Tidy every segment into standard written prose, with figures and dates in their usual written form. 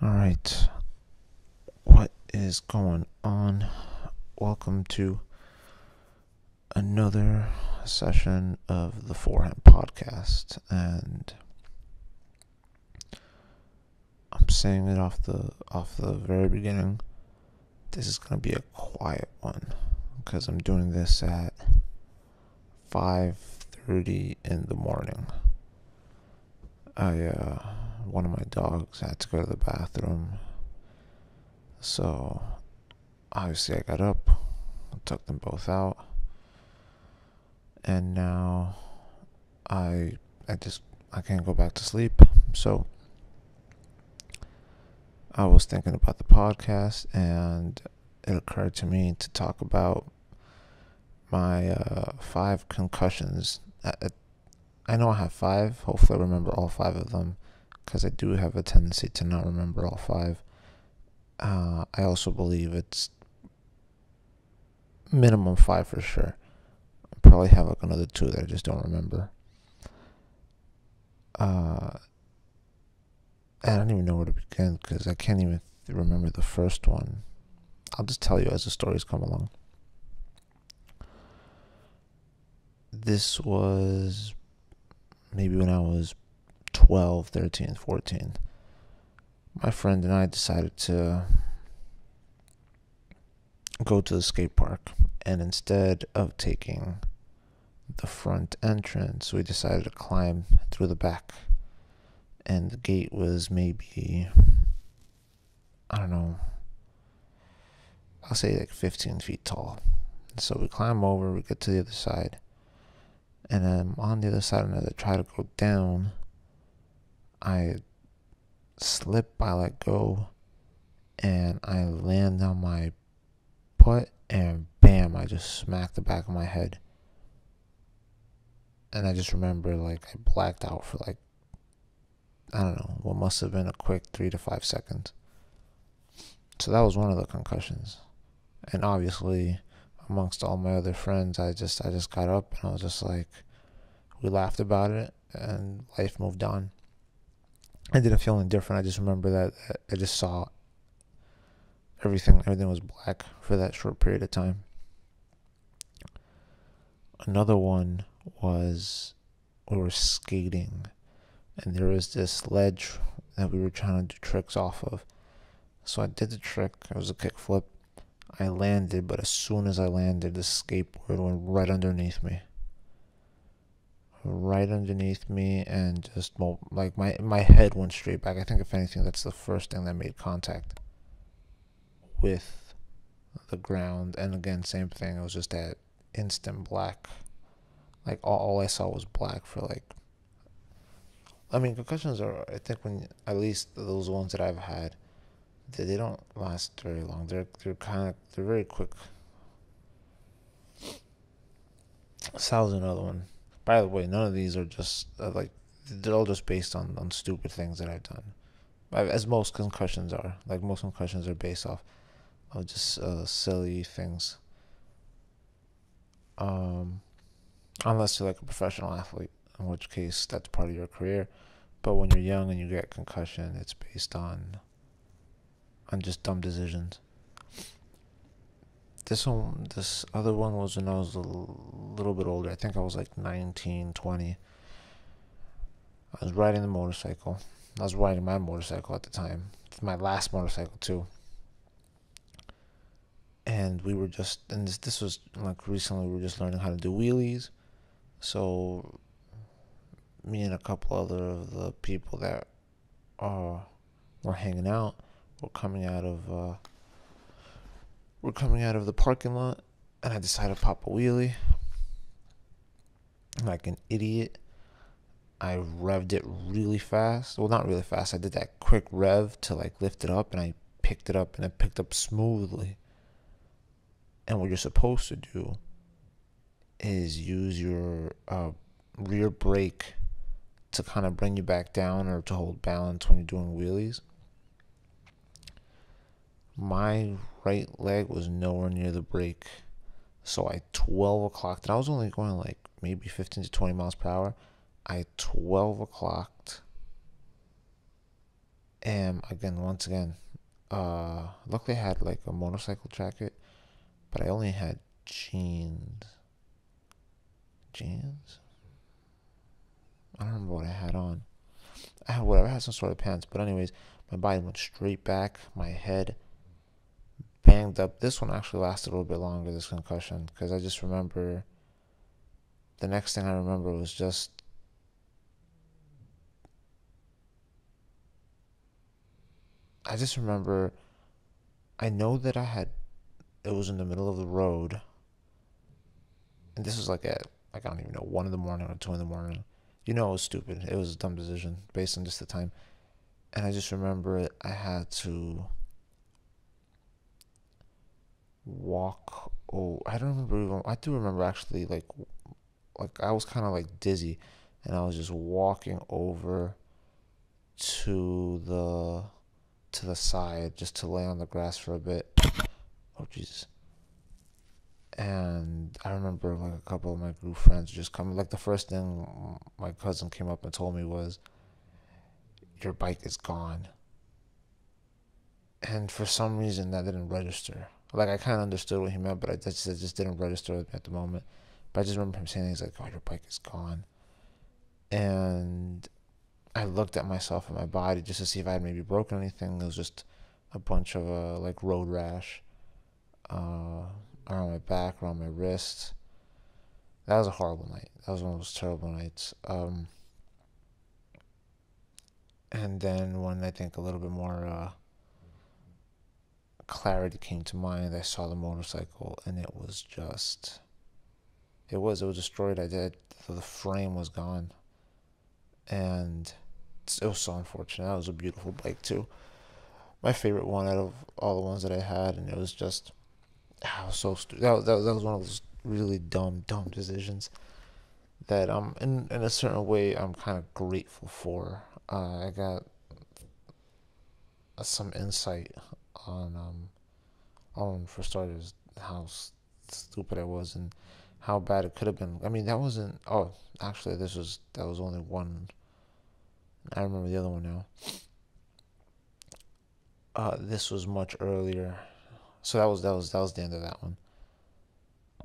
All right, what is going on? Welcome to another session of the Forehand Podcast, and I'm saying it off the very beginning. This is gonna be a quiet one because I'm doing this at 5:30 in the morning. One of my dogs had to go to the bathroom, so obviously I got up, took them both out, and now I can't go back to sleep. So I was thinking about the podcast, and it occurred to me to talk about my 5 concussions. I know I have 5. Hopefully I remember all 5 of them, because I do have a tendency to not remember all 5. I also believe it's minimum 5 for sure. I probably have like another 2 that I just don't remember. I don't even know where to begin because I can't even remember the first one. I'll just tell you as the stories come along. This was maybe when I was 12, 13, 14. My friend and I decided to go to the skate park, and instead of taking the front entrance, we decided to climb through the back. And the gate was maybe, I don't know, I'll say like 15 feet tall. So we climb over, we get to the other side, and then on the other side, and as I try to go down, I slip, I let go, and I land on my butt, and bam, I just smacked the back of my head. And I just remember like I blacked out for like, I don't know, what must have been a quick 3 to 5 seconds. So that was one of the concussions. And obviously, amongst all my other friends, I just got up and I was just like, we laughed about it and life moved on. I didn't feel any different. I just remember that I just saw everything was black for that short period of time. Another one was we were skating, and there was this ledge that we were trying to do tricks off of. So I did the trick. It was a kickflip. I landed, but as soon as I landed, the skateboard went right underneath me. And just like my head went straight back. I think if anything, that's the first thing that made contact with the ground. And again, same thing. It was just that instant black. Like all I saw was black for like. I mean, concussions are. I think when at least those ones that I've had, they don't last very long. They're very quick. So that was another one. By the way, none of these are just like they're all just based on stupid things that I've done. As most concussions are. Like most concussions are based off of just silly things. Unless you're like a professional athlete, in which case that's part of your career. But when you're young and you get concussion, it's based on just dumb decisions. This other one was when I was a little bit older. I think I was like 19, 20. I was riding the motorcycle. I was riding my motorcycle at the time. It's my last motorcycle too. And we were just, and this was like recently, we were just learning how to do wheelies. So me and a couple other of the people that were hanging out were coming out of the parking lot, and I decided to pop a wheelie. Like an idiot, I revved it really fast. Well, not really fast. I did that quick rev to like lift it up, and I picked it up, and it picked up smoothly. And what you're supposed to do is use your rear brake to kind of bring you back down or to hold balance when you're doing wheelies. My right leg was nowhere near the brake, so I 12 o'clocked, and I was only going like maybe 15 to 20 miles per hour. I 12 o'clocked, And again, once again, luckily I had like a motorcycle jacket, but I only had jeans. Jeans? I don't remember what I had on. I had whatever. I had some sort of pants. But anyways, my body went straight back. My head banged up. This one actually lasted a little bit longer, this concussion, because I just remember, the next thing I remember was just, I just remember, I know that it was in the middle of the road, and this was like at, like, I don't even know, 1 in the morning or 2 in the morning. You know, it was stupid. It was a dumb decision based on just the time. And I just remember I had to walk. Oh, I don't remember even. I do remember actually, like I was kind of like dizzy, and I was just walking over to the side just to lay on the grass for a bit. Oh Jesus! And I remember like a couple of my group friends just coming. Like the first thing my cousin came up and told me was, "Your bike is gone." And for some reason that didn't register. Like I kind of understood what he meant, but it just didn't register at the moment. But I just remember him saying, "He's like, oh, your bike is gone," and I looked at myself and my body just to see if I had maybe broken anything. It was just a bunch of like road rash uh, around my back, around my wrist. That was a horrible night. That was one of those terrible nights. And then when I think a little bit more clarity came to mind, I saw the motorcycle, and it was just, it was destroyed. The frame was gone, and it was so unfortunate. That was a beautiful bike too, my favorite one out of all the ones that I had, and it was just, I was so stupid. That was one of those really dumb decisions that in a certain way I'm kind of grateful for. I got some insight on for starters how stupid I was and how bad it could have been. I mean, that wasn't. Oh, actually, that was only one. I remember the other one now. This was much earlier. So that was the end of that one.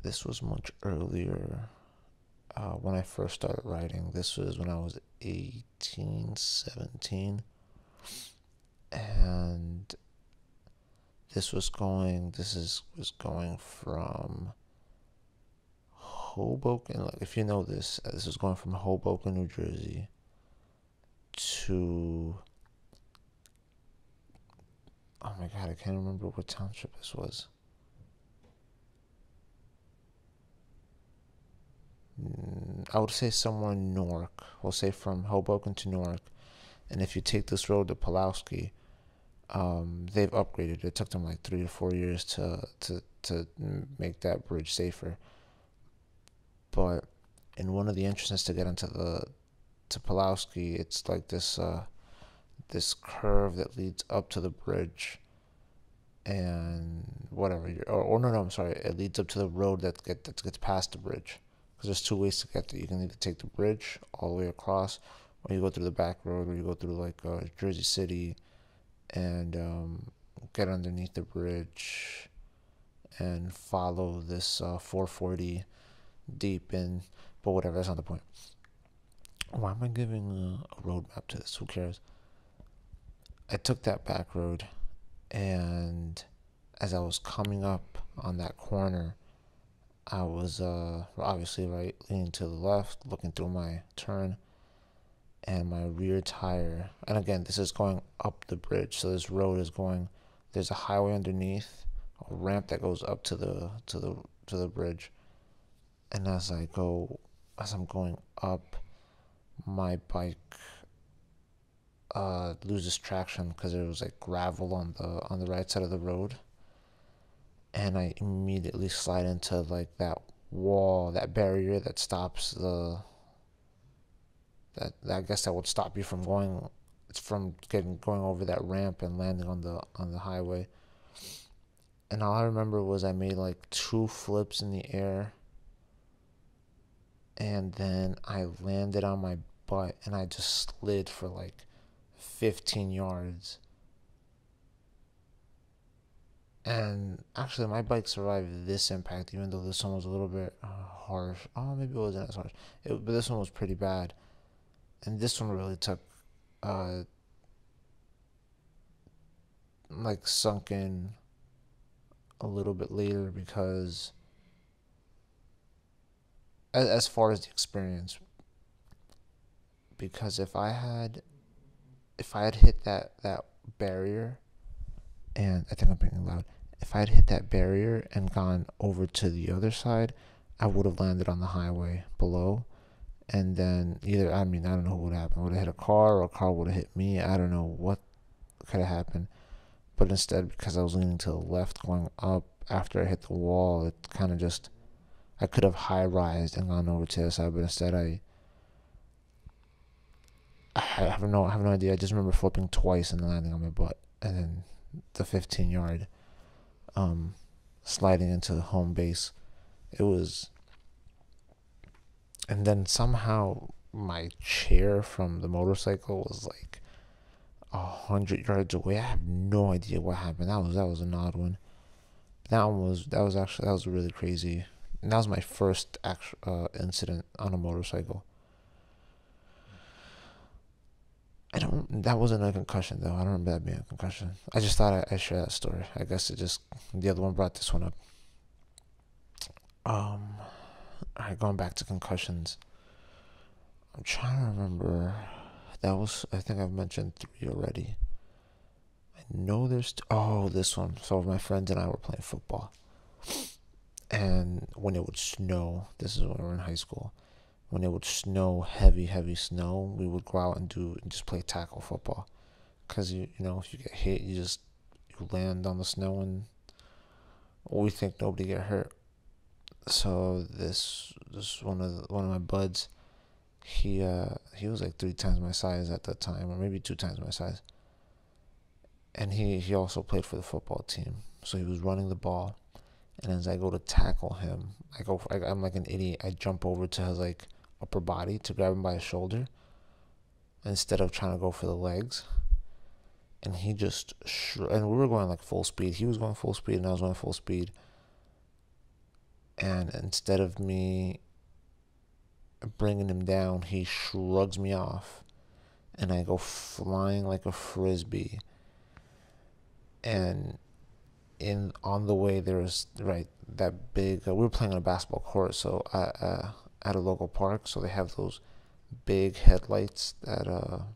This was much earlier. When I first started writing, this was when I was 18, 17, and was going from Hoboken. Like, if you know this, this was going from Hoboken, New Jersey, to, oh my god, I can't remember what township this was. I would say somewhere in Newark. We'll say from Hoboken to Newark. And if you take this road to Pulaski, they've upgraded. It took them like 3 to 4 years to make that bridge safer. But in one of the entrances to get into to Pulaski, it's like this curve that leads up to the bridge, and whatever. Or no, I'm sorry. It leads up to the road that gets past the bridge. Because there's two ways to get there. You can either take the bridge all the way across, or you go through the back road, or you go through like Jersey City, and get underneath the bridge and follow this 440 deep in. But whatever, that's not the point. Why am I giving a roadmap to this? Who cares? I took that back road, and as I was coming up on that corner, I was obviously right, leaning to the left, looking through my turn, and my rear tire. And again, this is going up the bridge, so this road is going. There's a highway underneath, a ramp that goes up to the bridge, and as I'm going up, my bike loses traction because there was like gravel on the right side of the road, and I immediately slide into like that wall, that barrier that stops that I guess that would stop you from going over that ramp and landing on the highway. And all I remember was I made like 2 flips in the air, and then I landed on my butt, and I just slid for like 15 yards. And actually, my bike survived this impact, even though this one was a little bit harsh. Oh, maybe it wasn't as harsh. But this one was pretty bad. And this one really took, uh, like, sunk in a little bit later because, as far as the experience, because if I had hit that barrier, and I think I'm being loud. If I had hit that barrier and gone over to the other side, I would have landed on the highway below. And then I don't know what would happen. I would have hit a car, or a car would have hit me. I don't know what could have happened. But instead, because I was leaning to the left going up after I hit the wall, it kind of just, I could have high-rised and gone over to the other side, but instead I have no idea. I just remember flipping twice and landing on my butt. And then the 15-yard sliding into the home base. It was, and then somehow my chair from the motorcycle was like 100 yards away. I have no idea what happened. That was an odd one. That was really crazy. And that was my first actual incident on a motorcycle. That wasn't a concussion though. I don't remember that being a concussion. I just thought I'd share that story. I guess the other one brought this one up. Alright, going back to concussions. I'm trying to remember. I think I've mentioned 3 already. I know this one. So my friends and I were playing football. And when it would snow, this is when we were in high school. When it would snow, heavy snow, we would go out and just play tackle football. Because, if you get hit, you land on the snow and we think nobody get hurt. So this one of my buds, he was like 3 times my size at that time, or maybe 2 times my size. And he also played for the football team. So he was running the ball. And as I go to tackle him, I'm like an idiot. I jump over to his like upper body to grab him by his shoulder instead of trying to go for the legs. And he just and we were going like full speed. He was going full speed and I was going full speed. And instead of me bringing him down, he shrugs me off and I go flying like a frisbee. And on the way there was that big we were playing on a basketball court, so at a local park, so they have those big headlights that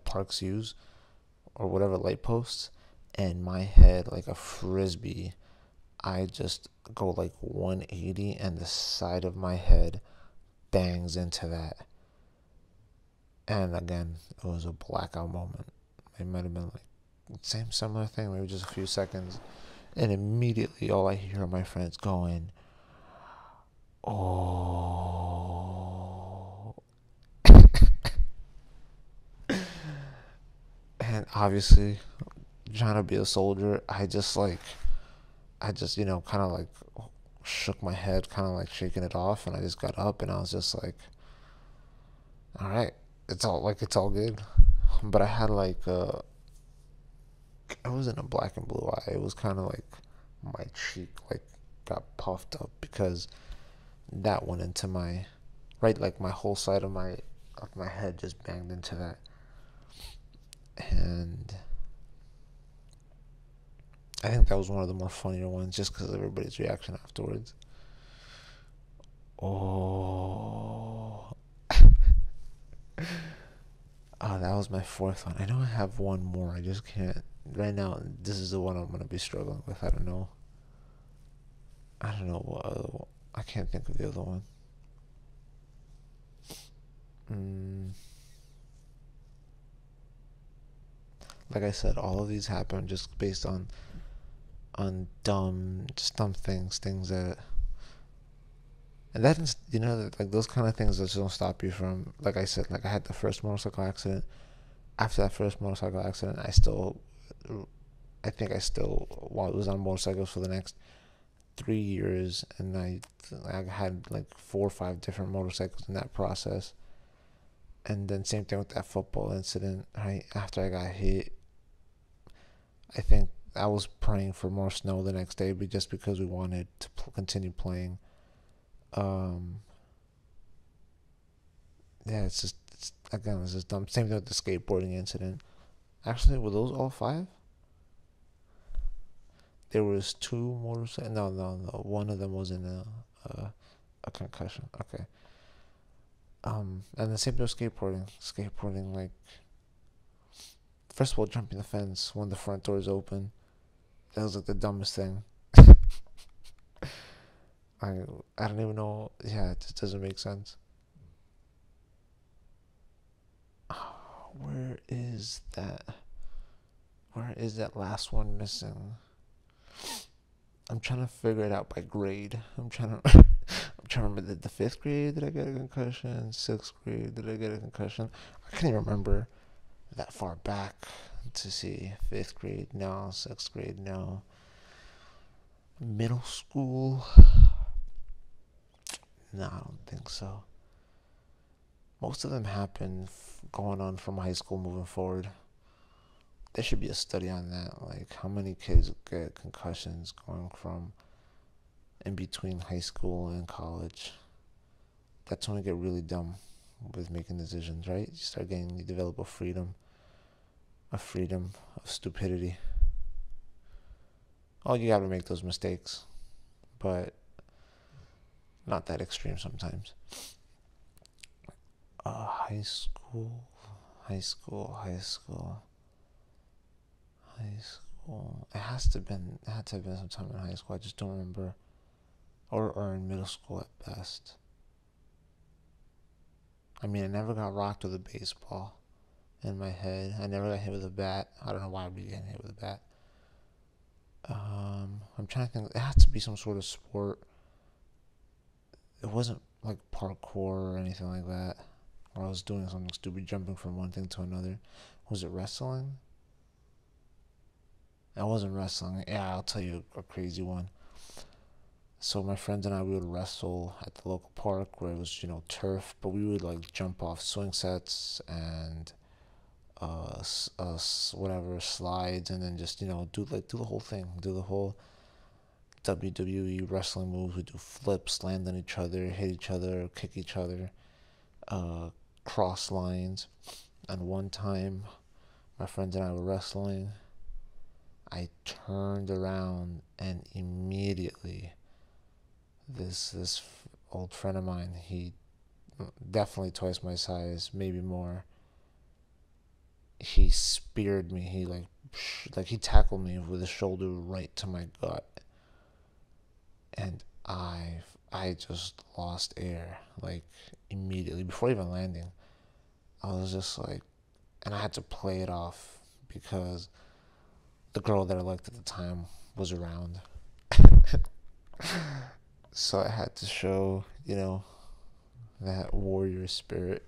parks use, or whatever, light posts. And my head, like a frisbee, I just go like 180 and the side of my head bangs into that. And again, it was a blackout moment. It might have been like same similar thing, maybe just a few seconds, and immediately all I hear are my friends going, "Oh!" And obviously, trying to be a soldier, I just kind of like shook my head, kind of like shaking it off, and I just got up and I was just like, "All right, it's all good." But I had I was in a black and blue eye. It was kind of like my cheek like got puffed up because that went into my like my whole side of my head just banged into that. And I think that was one of the more funnier ones just because of everybody's reaction afterwards. Oh. Oh, that was my 4th one. I know I have one more. I just can't. Right now, this is the one I'm going to be struggling with. I don't know. What other one. I can't think of the other one. Like I said, all of these happen just based on dumb things that, and that's, like those kind of things that just don't stop you from, like I said, like I had the first motorcycle accident. After that first motorcycle accident, I think I still was on motorcycles for the next 3 years, and I had like 4 or 5 different motorcycles in that process. And then same thing with that football incident. Right after I got hit, I think I was praying for more snow the next day, but just because we wanted to continue playing. Um, yeah, it's just dumb. Same thing with the skateboarding incident. Actually, were those all five? There was two motorcycles. No, no, no. One of them was in a concussion. Okay. And the same thing with skateboarding. Skateboarding, like, first of all, jumping the fence when the front door is open. That was like the dumbest thing. I I don't even know. Yeah, it just doesn't make sense. Where is that? Where is that last one missing? I'm trying to figure it out by grade. I'm trying to I'm trying to remember the fifth grade did I get a concussion? Sixth grade did I get a concussion? I can't even remember that far back to see. Fifth grade, no. Sixth grade, no. Middle school, no, I don't think so. Most of them happen going on from high school moving forward. There should be a study on that, like how many kids get concussions going from in between high school and college. That's when you get really dumb with making decisions, right? You develop a freedom of stupidity. Oh, you gotta make those mistakes, but not that extreme sometimes. High school, high school, high school, high school. It had to have been sometime in high school. I just don't remember, or in middle school at best. I mean, I never got rocked with a baseball in my head. I never got hit with a bat. I don't know why I'd be getting hit with a bat. I'm trying to think. It had to be some sort of sport. It wasn't like parkour or anything like that. Or I was doing something stupid, jumping from one thing to another. Was it wrestling? It wasn't wrestling. Yeah, I'll tell you a crazy one. So my friends and I, we would wrestle at the local park where it was, turf, but we would like jump off swing sets and whatever slides, and then just do the whole thing, do the whole WWE wrestling moves. We do flips, land on each other, hit each other, kick each other, uh, cross lines. And one time, my friends and I were wrestling. I turned around and immediately this old friend of mine, he definitely twice my size, maybe more. He speared me. He he tackled me with his shoulder right to my gut, and I just lost air like immediately before even landing. I was just like, and I had to play it off because the girl that I liked at the time was around. So I had to show, that warrior spirit.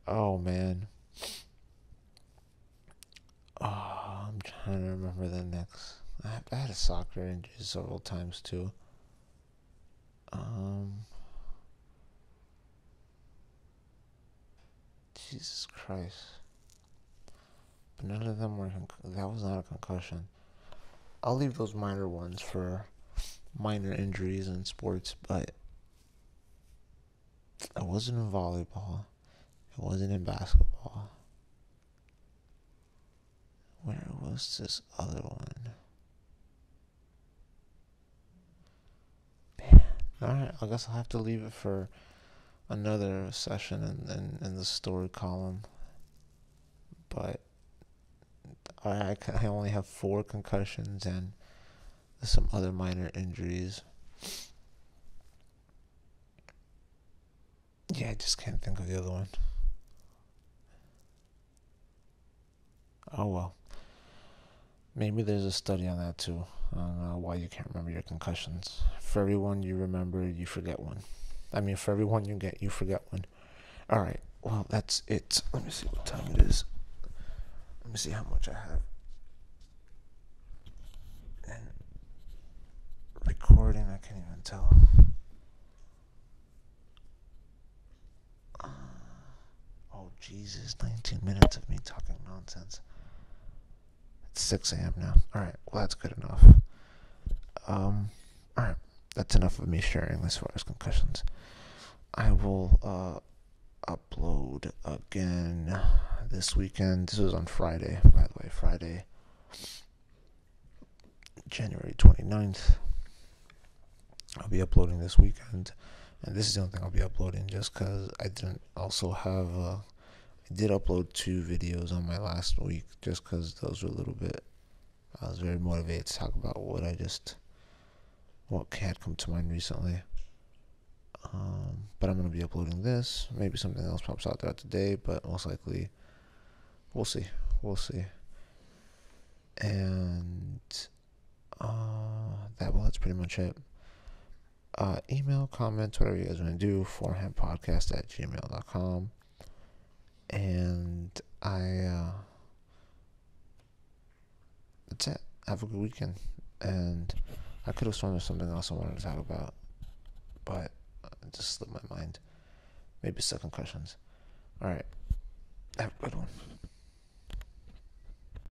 Oh man. Oh, I'm trying to remember the next. I had a soccer injury several times too. Um, Jesus Christ. But none of them were. That was not a concussion. I'll leave those minor ones for minor injuries in sports, but it wasn't in volleyball. It wasn't in basketball. Where was this other one? Man. Alright, I guess I'll have to leave it for another session in the story column. But I only have 4 concussions and some other minor injuries. Yeah, I just can't think of the other one. Oh well. Maybe there's a study on that too. On why you can't remember your concussions. For every one you remember, you forget one. I mean, for every one you get, you forget one. Alright, well, that's it. Let me see what time it is. Let me see how much I have. And recording, I can't even tell. Oh, Jesus. 19 minutes of me talking nonsense. It's 6 a.m. now. Alright, well, that's good enough. Alright. That's enough of me sharing as far as concussions. I will, upload again this weekend. This was on Friday, by the way. Friday, January 29th. I'll be uploading this weekend. And this is the only thing I'll be uploading just because I didn't also have... I did upload 2 videos on my last week just because those were a little bit... I was very motivated to talk about what had come to mind recently. But I'm going to be uploading this. Maybe something else pops out throughout the day, but most likely, we'll see. And that's pretty much it. Email, comment, whatever you guys want to do, forehandpodcast@gmail.com. And that's it. Have a good weekend. And I could have sworn there's something else I wanted to talk about, but it just slipped my mind. Maybe it's the concussions. Alright. Have a good one.